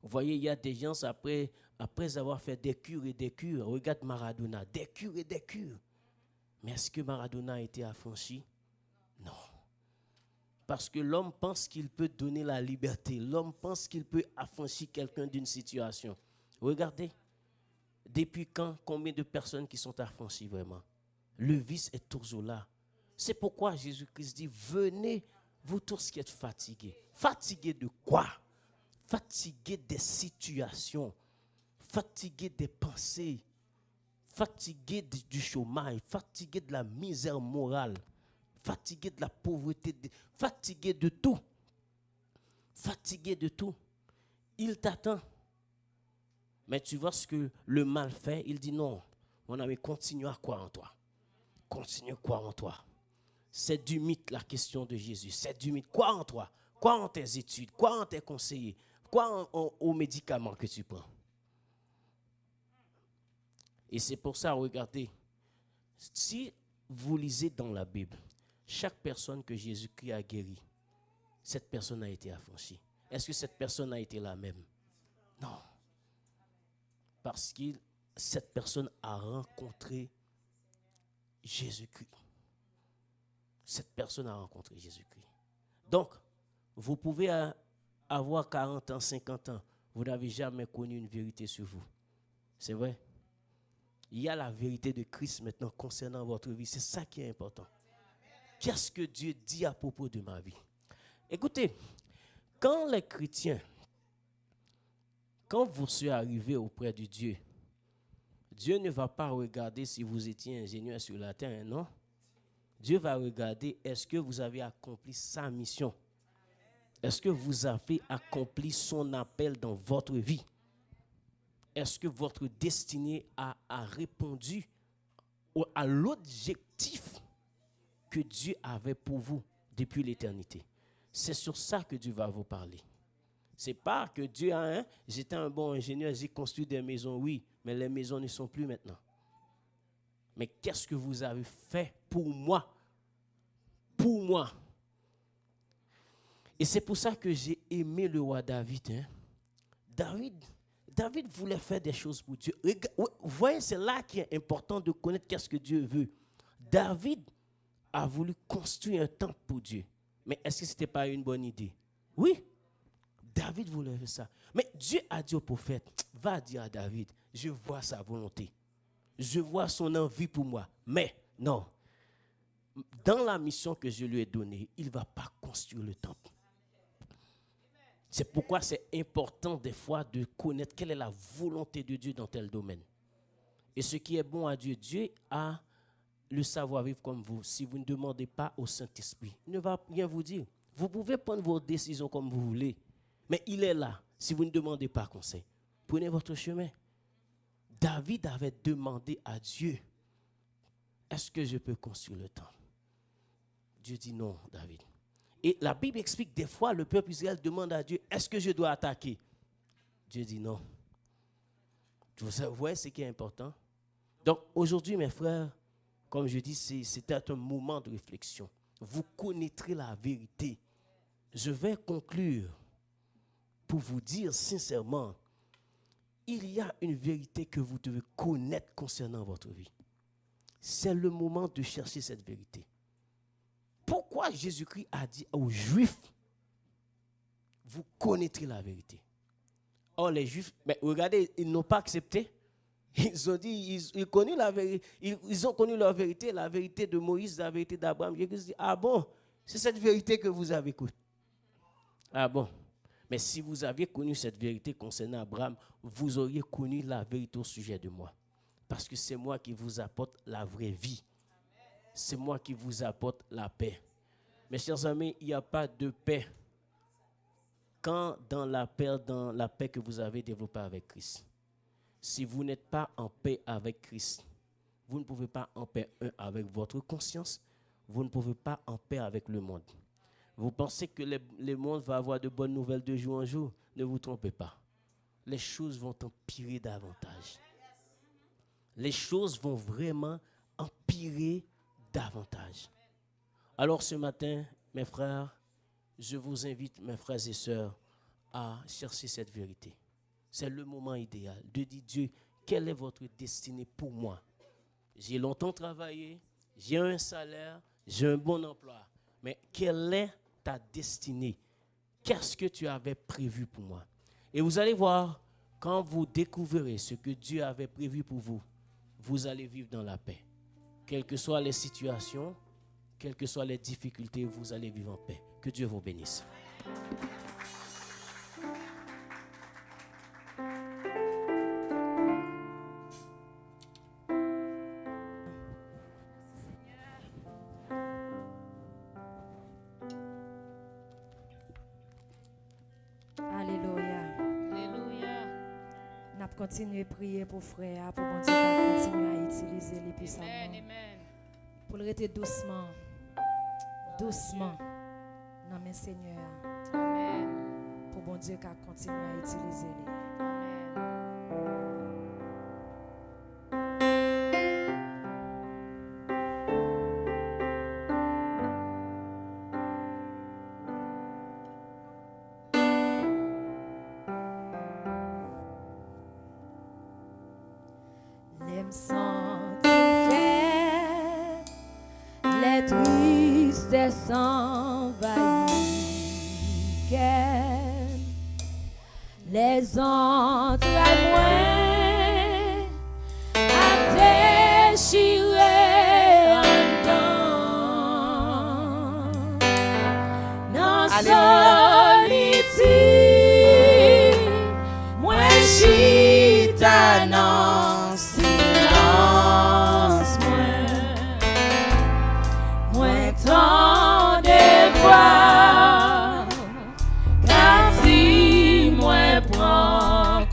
Vous voyez, il y a des gens, après avoir fait des cures et des cures, regarde Maradona, des cures et des cures. Mais est-ce que Maradona a été affranchi? Non. Parce que l'homme pense qu'il peut donner la liberté. L'homme pense qu'il peut affranchir quelqu'un d'une situation. Regardez, depuis quand, combien de personnes qui sont affranchies vraiment? Le vice est toujours là. C'est pourquoi Jésus-Christ dit, venez, vous tous qui êtes fatigués. Fatigués de quoi? fatigué des situations, fatigué des pensées, fatigué du chômage, fatigué de la misère morale, fatigué de la pauvreté, fatigué de tout. Fatigué de tout. Il t'attend. Mais tu vois ce que le mal fait, il dit non, mon ami, continue à croire en toi. Continue à croire en toi. C'est du mythe la question de Jésus. C'est du mythe. Crois en toi. Crois en tes études. Crois en tes conseillers. Crois aux médicaments que tu prends. Et c'est pour ça, regardez, si vous lisez dans la Bible, chaque personne que Jésus-Christ a guéri, cette personne a été affranchie. Est-ce que cette personne a été la même? Non. Parce que cette personne a rencontré Jésus-Christ. Cette personne a rencontré Jésus-Christ. Donc, vous pouvez avoir 40 ans, 50 ans, vous n'avez jamais connu une vérité sur vous. C'est vrai? Il y a la vérité de Christ maintenant concernant votre vie. C'est ça qui est important. Qu'est-ce que Dieu dit à propos de ma vie? Écoutez, quand les chrétiens, quand vous serez arrivé auprès de Dieu, Dieu ne va pas regarder si vous étiez ingénieur sur la terre, non? Dieu va regarder, est-ce que vous avez accompli sa mission? Est-ce que vous avez accompli son appel dans votre vie? Est-ce que votre destinée a répondu à l'objectif que Dieu avait pour vous depuis l'éternité? C'est sur ça que Dieu va vous parler. C'est pas que Dieu a j'étais un bon ingénieur, j'ai construit des maisons, oui, mais les maisons ne sont plus maintenant. Mais qu'est-ce que vous avez fait pour moi? Pour moi. Et c'est pour ça que j'ai aimé le roi David. David voulait faire des choses pour Dieu. Vous voyez, c'est là qui est important de connaître qu'est-ce que Dieu veut. David a voulu construire un temple pour Dieu. Mais est-ce que ce n'était pas une bonne idée? Oui. David voulait faire ça. Mais Dieu a dit au prophète, va dire à David, je vois sa volonté. Je vois son envie pour moi. Mais non. Dans la mission que je lui ai donnée, il ne va pas construire le temple. C'est pourquoi c'est important des fois de connaître quelle est la volonté de Dieu dans tel domaine. Et ce qui est bon à Dieu, Dieu a le savoir-vivre comme vous. Si vous ne demandez pas au Saint-Esprit, il ne va rien vous dire. Vous pouvez prendre vos décisions comme vous voulez, mais il est là. Si vous ne demandez pas conseil, prenez votre chemin. David avait demandé à Dieu, est-ce que je peux construire le temple? Dieu dit non, David. Et la Bible explique des fois, le peuple Israël demande à Dieu, est-ce que je dois attaquer? Dieu dit non. Vous voyez ce qui est important? Donc aujourd'hui, mes frères, comme je dis, c'était un moment de réflexion. Vous connaîtrez la vérité. Je vais conclure pour vous dire sincèrement, il y a une vérité que vous devez connaître concernant votre vie. C'est le moment de chercher cette vérité. Pourquoi Jésus-Christ a dit aux Juifs, vous connaîtrez la vérité? Or, les Juifs, mais regardez, ils n'ont pas accepté. Ils ont dit, ils connu la vérité, ils ont connu la vérité de Moïse, la vérité d'Abraham. Jésus dit, ah bon, c'est cette vérité que vous avez connue. Ah bon, mais si vous aviez connu cette vérité concernant Abraham, vous auriez connu la vérité au sujet de moi. Parce que c'est moi qui vous apporte la vraie vie. C'est moi qui vous apporte la paix. Mes chers amis, il n'y a pas de paix quand dans la paix que vous avez développée avec Christ. Si vous n'êtes pas en paix avec Christ, vous ne pouvez pas en paix avec votre conscience, vous ne pouvez pas en paix avec le monde. Vous pensez que le monde va avoir de bonnes nouvelles de jour en jour? Ne vous trompez pas. Les choses vont empirer davantage. Les choses vont vraiment empirer davantage. Alors ce matin, mes frères, je vous invite, mes frères et sœurs, à chercher cette vérité. C'est le moment idéal de dire, Dieu, quelle est votre destinée pour moi? J'ai longtemps travaillé, j'ai un salaire, j'ai un bon emploi, mais quelle est ta destinée? Qu'est-ce que tu avais prévu pour moi? Et vous allez voir, quand vous découvrirez ce que Dieu avait prévu pour vous, vous allez vivre dans la paix. Quelles que soient les situations, quelles que soient les difficultés, vous allez vivre en paix. Que Dieu vous bénisse. continuer à prier pour frère, pour bon Dieu qu'à continuer à utiliser les puissamment. Pour le rester doucement. Doucement. Dans mes seigneurs. Amen. Pour bon Dieu qu'à continuer à utiliser les. Les me sentir faire, les tristesses envahissent, les entrailles moins à déchirer en dedans. Dans solitude, moi chita non silence, moi tant de voix, car si moi prends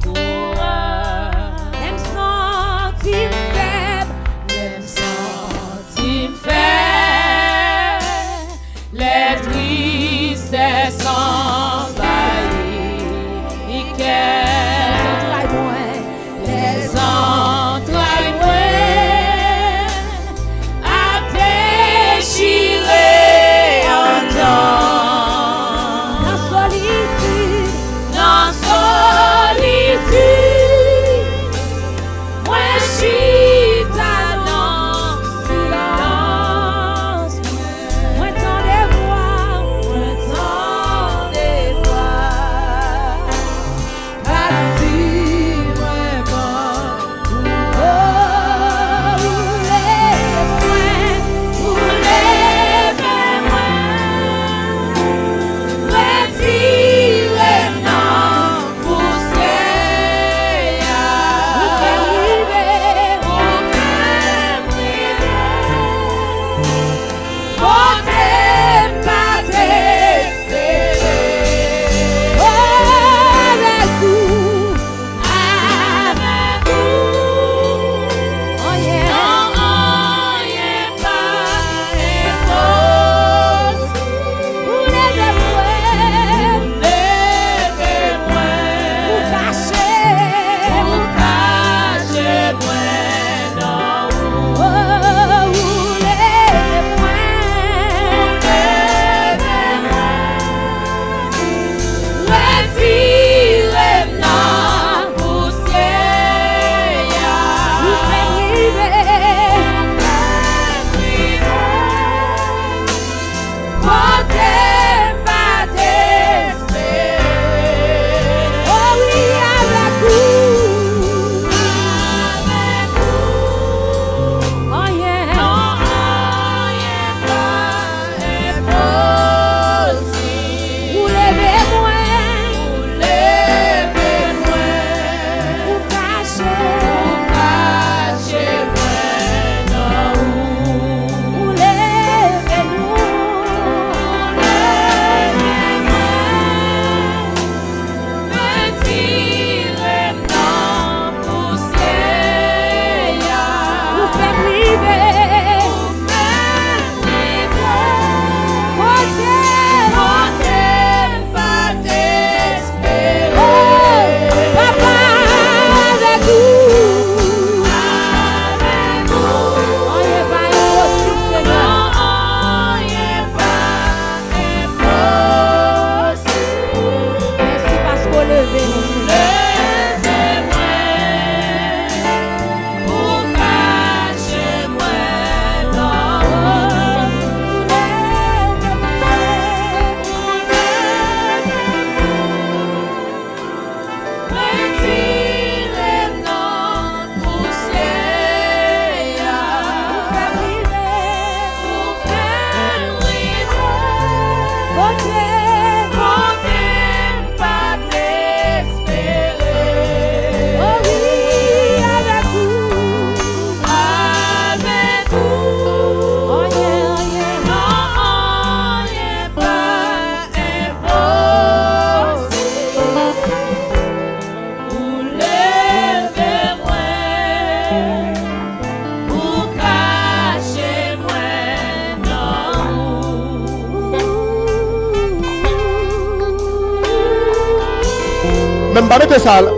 même pas mettre ça là.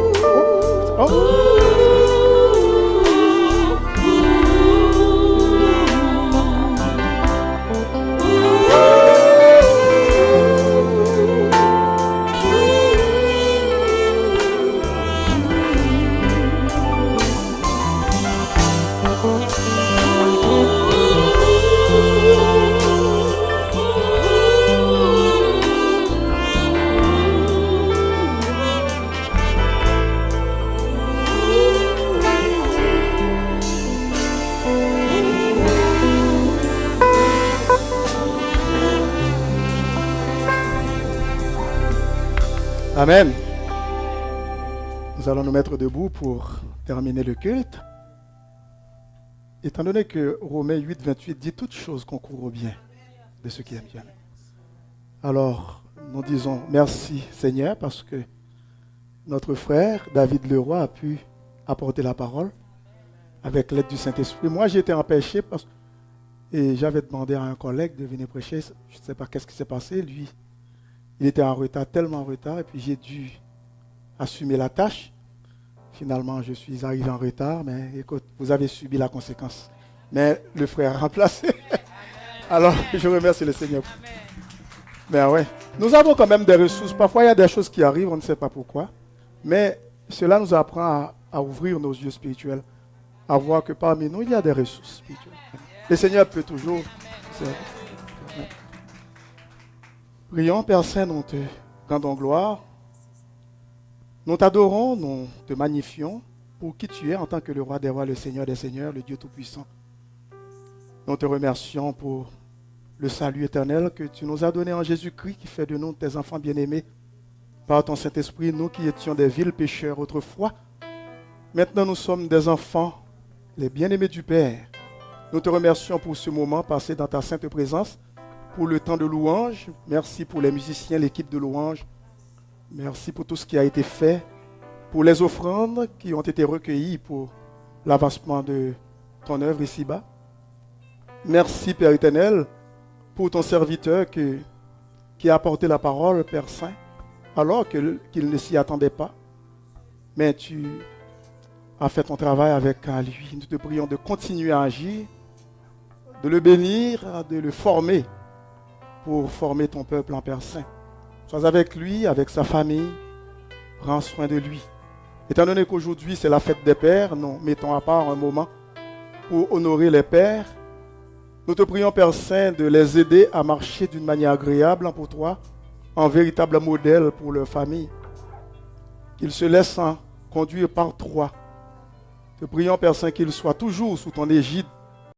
Oh. Amen. Nous allons nous mettre debout pour terminer le culte. Étant donné que Romains 8, 28 dit toutes choses concourent au bien de ceux qui aiment Dieu. Alors, nous disons merci Seigneur parce que notre frère David Leroy a pu apporter la parole avec l'aide du Saint-Esprit. Moi, j'étais empêché et j'avais demandé à un collègue de venir prêcher. Je ne sais pas qu'est-ce qui s'est passé. Lui, il était en retard, tellement en retard, et puis j'ai dû assumer la tâche. Finalement, je suis arrivé en retard, mais écoute, vous avez subi la conséquence. Mais le frère a remplacé. Alors, je remercie le Seigneur. Mais ouais, nous avons quand même des ressources. Parfois, il y a des choses qui arrivent, on ne sait pas pourquoi. Mais cela nous apprend à ouvrir nos yeux spirituels, à voir que parmi nous, il y a des ressources spirituelles. Le Seigneur peut toujours servir. Prions, Père Saint, nous te rendons gloire. Nous t'adorons, nous te magnifions pour qui tu es en tant que le roi des rois, le Seigneur des seigneurs, le Dieu Tout-Puissant. Nous te remercions pour le salut éternel que tu nous as donné en Jésus-Christ, qui fait de nous tes enfants bien-aimés. Par ton Saint-Esprit, nous qui étions des vils pécheurs autrefois, maintenant nous sommes des enfants, les bien-aimés du Père. Nous te remercions pour ce moment passé dans ta sainte présence, pour le temps de louange. Merci pour les musiciens, l'équipe de louange. Merci pour tout ce qui a été fait, pour les offrandes qui ont été recueillies pour l'avancement de ton œuvre ici-bas. Merci, Père éternel, pour ton serviteur qui a apporté la parole, Père Saint, alors qu'il ne s'y attendait pas. Mais tu as fait ton travail avec lui. Nous te prions de continuer à agir, de le bénir, de le former pour former ton peuple en Père Saint. Sois avec lui, avec sa famille, prends soin de lui. Étant donné qu'aujourd'hui c'est la fête des pères, nous mettons à part un moment pour honorer les pères. Nous te prions, Père Saint, de les aider à marcher d'une manière agréable pour toi, en véritable modèle pour leur famille. Qu'ils se laissent conduire par toi. Te prions, Père Saint, qu'ils soient toujours sous ton égide